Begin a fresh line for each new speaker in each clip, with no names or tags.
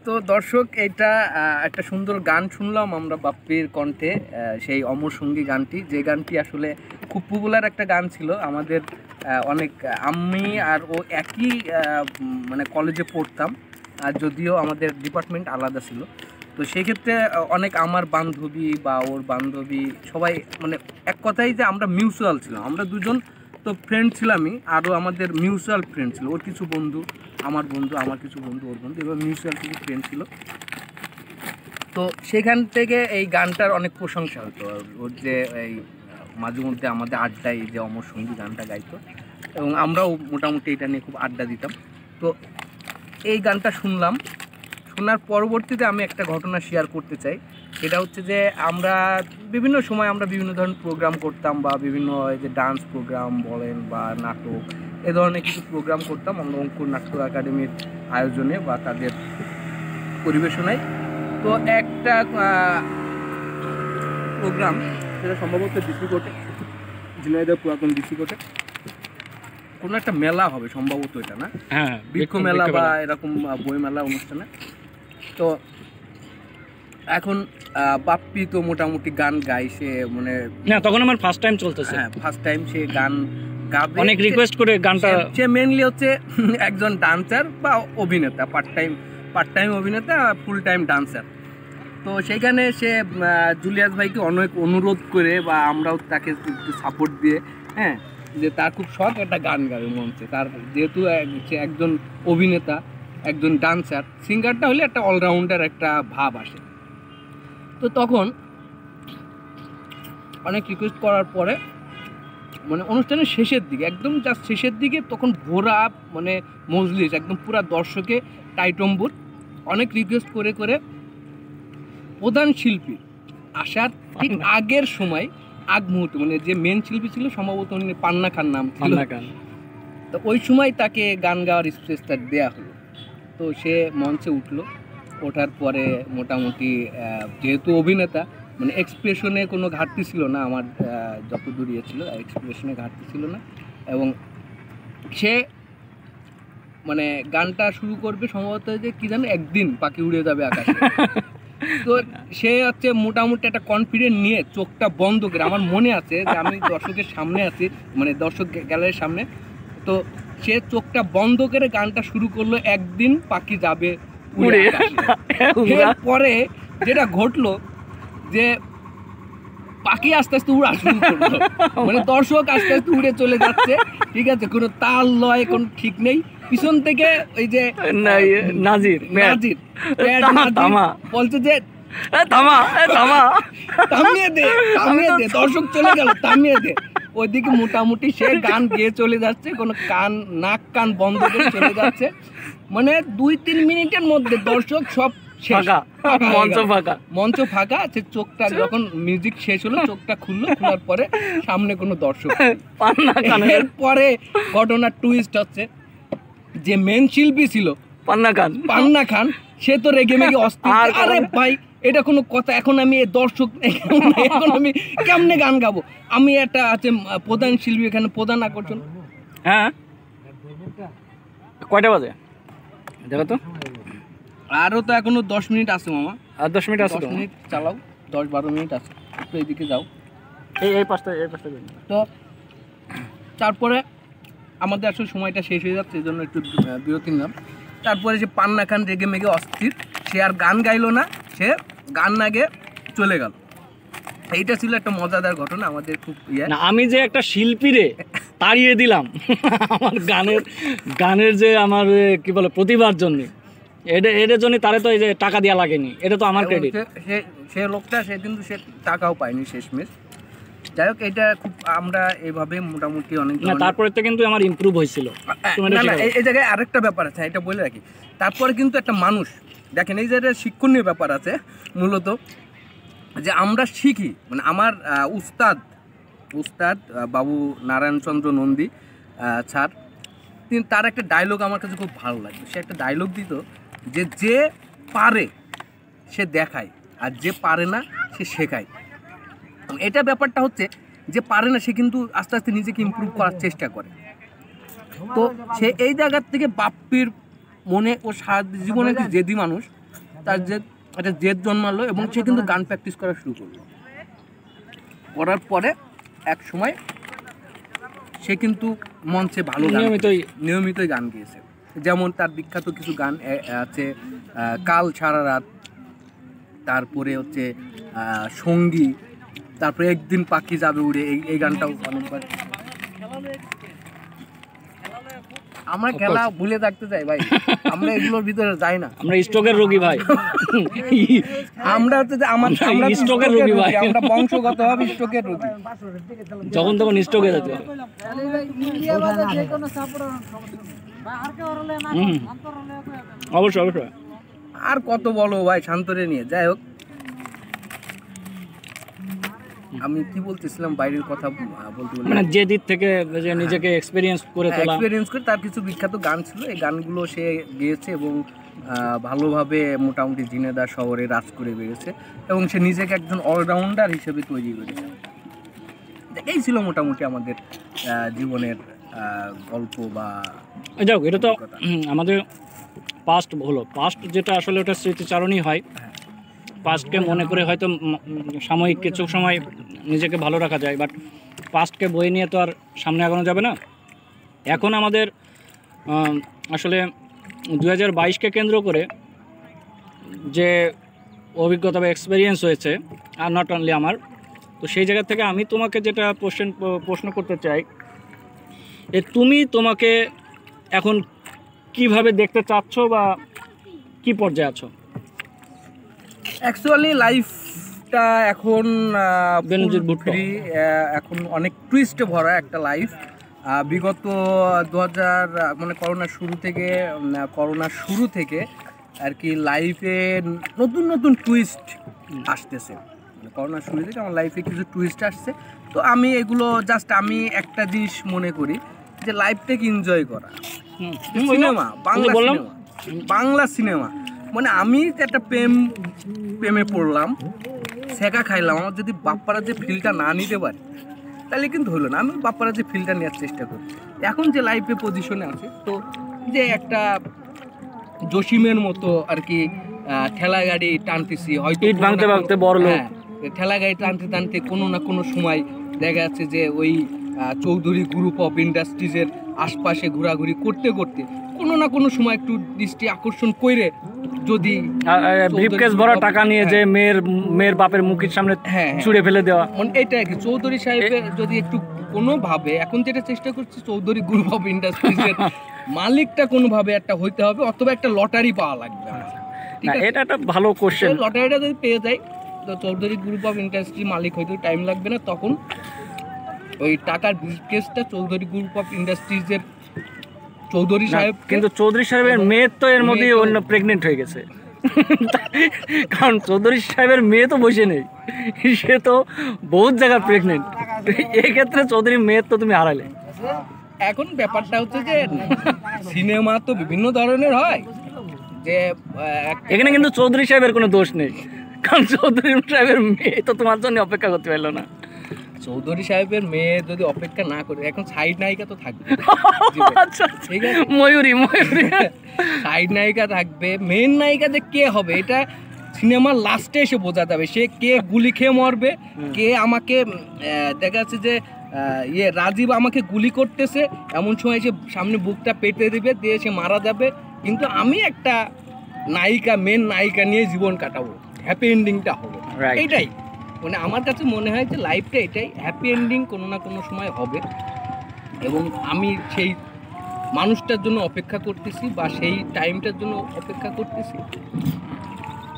তো দর্শক এটা একটা সুন্দর গান শুনলাম আমরা বাপ্পির কণ্ঠে, সেই অমর সঙ্গী গানটি, যে গানটি আসলে খুব পপুলার একটা গান ছিল আমাদের। অনেক আমি আর ও একই মানে কলেজে পড়তাম, আর যদিও আমাদের ডিপার্টমেন্ট আলাদা ছিল। তো সেই ক্ষেত্রে অনেক আমার বান্ধবী বা ওর বান্ধবী সবাই মানে এক কথাই যে আমরা মিউচুয়াল ছিলাম, আমরা দুজন তো ফ্রেন্ড ছিলামই, আরও আমাদের মিউচুয়াল ফ্রেন্ড ছিল, ওর কিছু বন্ধু আমার বন্ধু, আমার কিছু বন্ধু ওর বন্ধু, এবার মিউচুয়াল কিছু ফ্রেন্ড ছিল। তো সেখান থেকে এই গানটার অনেক প্রশংসা হতো, ওর যে এই মাঝে মধ্যে আমাদের আড্ডায় যে অমর সঙ্গী গানটা গাইতো, এবং আমরাও মোটামুটি এটা নিয়ে খুব আড্ডা দিতাম। তো এই গানটা শুনলাম, শোনার পরবর্তীতে আমি একটা ঘটনা শেয়ার করতে চাই। সেটা হচ্ছে যে আমরা বিভিন্ন সময় আমরা বিভিন্ন ধরনের প্রোগ্রাম করতাম, বা বিভিন্ন যে ডান্স প্রোগ্রাম বলেন বা নাটক, এ ধরনের কিছু প্রোগ্রাম করতাম আমরা অঙ্কুর নাট্য একাডেমির আয়োজনে বা তাদের পরিবেশনায়। তো একটা প্রোগ্রাম, সেটা সম্ভবত ডিসি কোর্টে, ঝিনাইদহ পুরাতন ডিসি কোর্টে কোনো একটা মেলা হবে সম্ভবত, এটা না বৃক্ষ মেলা বা এরকম বই মেলা অনুষ্ঠানে। তো এখন বাপ্পি তো মোটামুটি গান গায়, সে মানে
না তখন আমার ফার্স্ট টাইম চলতেছে,
হ্যাঁ ফার্স্ট টাইম সে গান গাবে,
অনেক রিকোয়েস্ট করে গানটা,
সে মেনলি হচ্ছে একজন ডান্সার বা অভিনেতা, পার্ট টাইম অভিনেতা, ফুল টাইম ডান্সার। তো সেইখানে সে জুলিয়াস ভাইকে অনেক অনুরোধ করে বা আমরাও তাকে একটু সাপোর্ট দিয়ে, হ্যাঁ, যে তার খুব শখ একটা গান গাবে মঞ্চে, তার যেহেতু সে একজন অভিনেতা, একজন ডান্সার, সিঙ্গারটা হলে একটা অলরাউন্ডার একটা ভাব আসে। তো তখন অনেক রিকোয়েস্ট করার পরে মানে অনুষ্ঠানের শেষের দিকে, একদম জাস্ট শেষের দিকে, তখন ভোরা মানে মজলিস একদম পুরা দর্শকে টাইটম্বুর, অনেক রিকোয়েস্ট করে করে প্রধান শিল্পী আসার ঠিক আগের সময়, আগ মুহূর্তে, মানে যে মেন শিল্পী ছিল সম্ভবত পান্না খান নাম ছিল, তো ওই সময় তাকে গান গাওয়ার স্পেসটা দেওয়া হলো। তো সে মঞ্চে উঠলো, ওঠার পরে মোটামুটি যেহেতু অভিনেতা, মানে এক্সপ্রেশনে কোনো ঘাটতি ছিল না, আমার যতদূর ইয়ে ছিল এক্সপ্রেশনে ঘাটতি ছিল না, এবং সে মানে গানটা শুরু করবে সম্ভবত যে কি জানো, একদিন পাখি উড়ে যাবে আকাশে। তো সে হচ্ছে মোটামুটি একটা কনফিডেন্ট নিয়ে চোখটা বন্ধ করে, আমার মনে আছে যে আমি দর্শকের সামনে আছি, মানে দর্শক গ্যালারির সামনে, তো সে চোখটা বন্ধ করে গানটা শুরু করলো, একদিন পাখি যাবে উড়ে। পরে যেটা ঘটলো যে পাখি আস্তে আস্তে উড়া শুরু করলো, মানে দর্শক আস্তে আস্তে উড়ে চলে যাচ্ছে, ঠিক আছে, কোনো তাল লয় কোনো ঠিক নেই, পিছন থেকে ওই যে নাজির বলছে যে থামিয়ে দে, দর্শক চলে গেল, থামিয়ে দে। ওইদিকে মোটামুটি সে গান গেয়ে চলে যাচ্ছে, কোনো নাক কান বন্ধ করে চলে যাচ্ছে, মানে 2-3 মিনিটের মধ্যে দর্শক সব মঞ্চ ফাঁকা। সে চোখটা যখন মিউজিক শেষ হলো, চোখটা খুললো, খোলার পরে সামনে কোনো দর্শক। এরপরে ঘটনার টুইস্ট হচ্ছে যে মেন শিল্পী ছিল পান্না খান, সে তো রেগে মেগে অস্থির, আরে ভাই এটা কোনো কথা, এখন আমি দর্শক, এখন আমি কেমনে গান গাবো, আমি একটা আছে প্রধান শিল্পী, এখানে প্রধান আকর্ষণ।
হ্যাঁ কয়টা বাজে দেখো তো,
আরও তো এখনো 10 মিনিট আছে মামা,
আর 10 মিনিট আছে,
10 মিনিট চালাও, 10-12 মিনিট আছে, তো এইদিকে যাও,
এই পাশটা।
তো তারপরে আমাদের আসলে সময়টা শেষ হয়ে যাচ্ছে, এই জন্য একটু বিরতি নিলাম। তারপরে যে পান্না খান রেগে মেগে অস্থির, সে আর গান গাইলো না, সে গান না গেয়ে চলে গেল। এইটা ছিল একটা মজাদার ঘটনা আমাদের, খুব
না আমি যে একটা শিল্পীরে তাড়িয়ে দিলাম আমার গানের যে আমার কি বলে প্রতিভার জন্য, এটার জন্য তারে তো এই যে টাকা দেওয়া লাগেনি, এটা তো আমার ক্রেডিট।
সে লোকটা সে কিন্তু সে টাকাও পায়নি শেষমেশ। যাই হোক, এটা খুব আমরা এইভাবে মোটামুটি অনেক,
তারপরে তো কিন্তু আমার ইমপ্রুভ হয়েছিল।
এই জায়গায় আরেকটা ব্যাপার আছে, এটা বলে রাখি, তারপরে কিন্তু একটা মানুষ দেখেন, এই জায়গায় শিক্ষণীয় ব্যাপার আছে মূলত, যে আমরা শিখি, মানে আমার উস্তাদ বাবু নারায়ণচন্দ্র নন্দী স্যার, তার একটা ডায়লগ আমার কাছে খুব ভালো লাগে। সে একটা ডায়লগ দিত যে যে পারে সে দেখায়, আর যে পারে না সে শেখায়। এটা ব্যাপারটা হচ্ছে, যে পারে না সে কিন্তু আস্তে আস্তে নিজেকে ইমপ্রুভ করার চেষ্টা করে। তো সে এই জায়গার থেকে বাপ্পির মনে, ও সারা জীবনে জেদি মানুষ, তার যে একটা জেদ জন্মালো এবং সে কিন্তু গান প্র্যাকটিস করা শুরু করলো। করার পরে এক সময় সে কিন্তু মঞ্চে ভালো নিয়মিতই গান গেয়েছে। যেমন তার বিখ্যাত কিছু গান আছে, কাল সারা রাত, তারপরে হচ্ছে সঙ্গী, তারপরে একদিন পাখি যাবে উড়ে, এই গানটাও অনেকবার। আমরা খেলা ভুলে থাকতে চাই ভাই, আমরা এগুলোর ভিতরে যাই না,
আমরা স্ট্রোকের রোগী ভাই।
আমরা হচ্ছে যে আমরা
স্ট্রোকের রোগী ভাই,
আমরা বংশগতভাবে স্ট্রোকের রোগী,
যখন তখন স্ট্রোক হয়ে যেতে। অবশ্যই অবশ্যই।
আর কত বলো ভাই শান্তরে নিয়ে। যাই হোক, আমি কি বলতেছিলাম, বাইরের কথা বলতে
মানে যে দিক থেকে যে নিজেকে এক্সপেরিয়েন্স করে
তার কিছু বিখ্যাত গান ছিল, এই গানগুলো সে গেয়েছে এবং ভালোভাবে মোটামুটি ঝিনাইদহ শহরে রাজ করে বেরিয়েছে এবং সে নিজেকে একজন অলরাউন্ডার হিসেবে তৈরি করেছে। এই ছিল মোটামুটি আমাদের জীবনের গল্প বা
যাক। এটা তো আমাদের পাস্ট হলো, পাস্ট যেটা আসলে ওটা স্মৃতিচারণই হয়। পাস্টকে মনে করে হয়তো সাময়িক কিছু সময় নিজেকে ভালো রাখা যায়, বাট পাস্টকে বয়ে নিয়ে তো আর সামনে আগানো যাবে না। এখন আমাদের আসলে 2022কে কেন্দ্র করে যে অভিজ্ঞতা বা এক্সপিরিয়েন্স হয়েছে, আর নট অনলি আমার, তো সেই জায়গা থেকে আমি তোমাকে যেটা প্রশ্ন করতে চাই, তুমি তোমাকে এখন কিভাবে দেখতে চাচ্ছ বা কি পর্যায়ে আছো?
অ্যাকচুয়ালি লাইফটা এখন এখন অনেক টুইস্টে ভরা একটা লাইফ। বিগত 2000 মানে করোনার শুরু থেকে আর কি লাইফে নতুন টুইস্ট আসতেছে। মানে করোনার শুরু থেকে আমার লাইফে কিছু টুইস্ট আসছে। তো আমি এগুলো জাস্ট আমি একটা জিনিস মনে করি যে লাইফটাকে এনজয় করা। সিনেমা, বাংলা সিনেমা, মানে আমি একটা প্রেমে পড়লাম, শেখা খাইলাম, আমার যদি বাপ্পারা যে ফিলটা না নিতে পারে তাহলে কিন্তু হলো না। আমি বাপ্পারা যে ফিলটা নেওয়ার চেষ্টা করি। এখন যে লাইফে পজিশনে আছে, তো যে একটা জসিমের মতো আর কি ঠেলা গাড়ি টানতেছি, হয়তো ঠেলা গাড়ি টানতে কোনো না কোনো সময় দেখা যাচ্ছে যে ওই চৌধুরী গ্রুপ অফ ইন্ডাস্ট্রিজের আশপাশে ঘোরাঘুরি করতে কোনো না কোনো সময় একটু দৃষ্টি আকর্ষণ করে যদি
ব্রিফকেস ভরা টাকা নিয়ে যে মেয়ের বাপের মুখের সামনে ছুঁড়ে ফেলে দেওয়া,
এটা কি চৌধুরী সাহেবের যদি একটু কোনোভাবে, এখন যেটা চেষ্টা করছি চৌধুরী গ্রুপ অফ ইন্ডাস্ট্রিজের মালিকটা কোনোভাবে একটা হইতে হবে, অথবা একটা লটারি পাওয়া লাগবে।
এটা একটা ভালো কোশ্চেন।
লটারিটা যদি পেয়ে যাই তো চৌধুরী গ্রুপ অফ ইন্ডাস্ট্রি মালিক হয়তো টাইম লাগবে না, তখন ওই টাকার ব্রিফকেসটা চৌধুরী গ্রুপ অফ ইন্ডাস্ট্রিজের চৌধুরী সাহেব,
কিন্তু চৌধুরী সাহেবের মেয়ে তো এর মধ্যে অন্য প্রেগনেন্ট হয়ে গেছে। কারণ চৌধুরী সাহেবের মেয়ে তো বসে নেই, সে তো বহুত জায়গায় প্রেগনেন্ট। এক্ষেত্রে চৌধুরী মেয়ের তো তুমি হারালে।
এখন ব্যাপারটা হচ্ছে যে সিনেমা তো বিভিন্ন ধরনের হয়, যে
এখানে কিন্তু চৌধুরী সাহেবের কোনো দোষ নেই, কারণ চৌধুরী সাহেবের মেয়ে তো তোমার জন্য অপেক্ষা করতে পারলো না।
চৌধুরী সাহেবের মেয়ে যদি অপেক্ষা না করে, এখন সাইড নায়িকা তো থাকবে, ঠিক আছে,
ময়ূরী
সাইড নায়িকা থাকবে, মেন নায়িকা যে কে হবে এটা সিনেমার লাস্টে এসে বোঝা যাবে। সে কে গুলি খেয়ে মরবে, কে আমাকে দেখা যাচ্ছে যে রাজীব আমাকে গুলি করতেছে, এমন সময় সে সামনে বুকটা পেতে দিবে, দিয়ে সে মারা যাবে, কিন্তু আমি একটা নায়িকা, মেন নায়িকা নিয়ে জীবন কাটাবো, হ্যাপি এন্ডিংটা হবে। এইটাই মানে আমার কাছে মনে হয় যে লাইফটা এটাই, হ্যাপি এন্ডিং কোনো না কোনো সময় হবে, এবং আমি সেই মানুষটার জন্য অপেক্ষা করতেছি বা সেই টাইমটার জন্য অপেক্ষা করতেছি।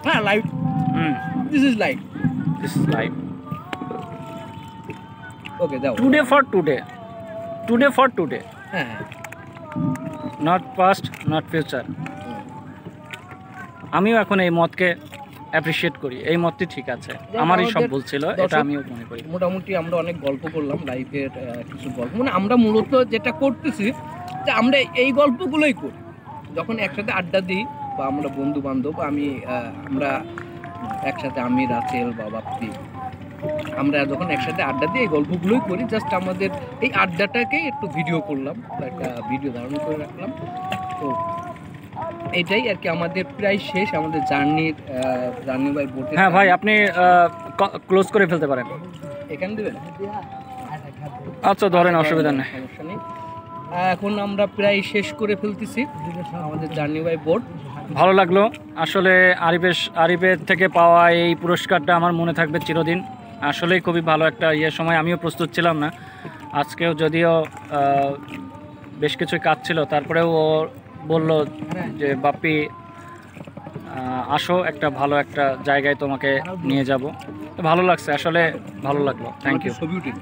হ্যাঁ, লাইফ, দিস ইজ লাইফ, ওকে যাও,
টুডে ফর টুডে,
হ্যাঁ,
নট পাস্ট, নট ফিউচার। আমিও এখন এই মতকে অ্যাপ্রিশিয়েট করি, এই মতটি ঠিক আছে, আমারই সব ভুল ছিল, এটা আমিও মনে করি।
মোটামুটি আমরা অনেক গল্প করলাম লাইফের কিছু গল্প, মানে আমরা মূলত যেটা করতেছি যে আমরা এই গল্পগুলোই করি যখন একসাথে আড্ডা দিই, বা আমরা বন্ধু বান্ধব, আমরা একসাথে, আমি রাসেল বা বাপ্তি, আমরা যখন একসাথে আড্ডা দিই এই গল্পগুলোই করি। জাস্ট আমাদের এই আড্ডাটাকে একটু ভিডিও করলাম, একটা ভিডিও ধারণ করে রাখলাম, তো এটাই আর কি, আমাদের প্রায় শেষ আমাদের জার্নি বাই বোটে।
হ্যাঁ ভাই, আপনি ক্লোজ করে ফেলতে পারেন।
এখানে দেবেন?
আচ্ছা ধরেন, অসুবিধা নেই।
সমস্যা নেই। এখন আমরা প্রায় শেষ করে ফেলতেছি আমাদের জার্নি বাই বোট।
ভালো লাগলো আসলে, আরিফের থেকে পাওয়া এই পুরস্কারটা আমার মনে থাকবে চিরদিন। আসলেই খুবই ভালো একটা সময়, আমিও প্রস্তুত ছিলাম না আজকেও, যদিও বেশ কিছু কাজ ছিল, তারপরেও ও বলল যে বাপ্পি আসো, একটা ভালো একটা জায়গায় তোমাকে নিয়ে যাব। তো ভালো লাগছে আসলে, ভালো লাগলো। Thank you.
ছবি উঠে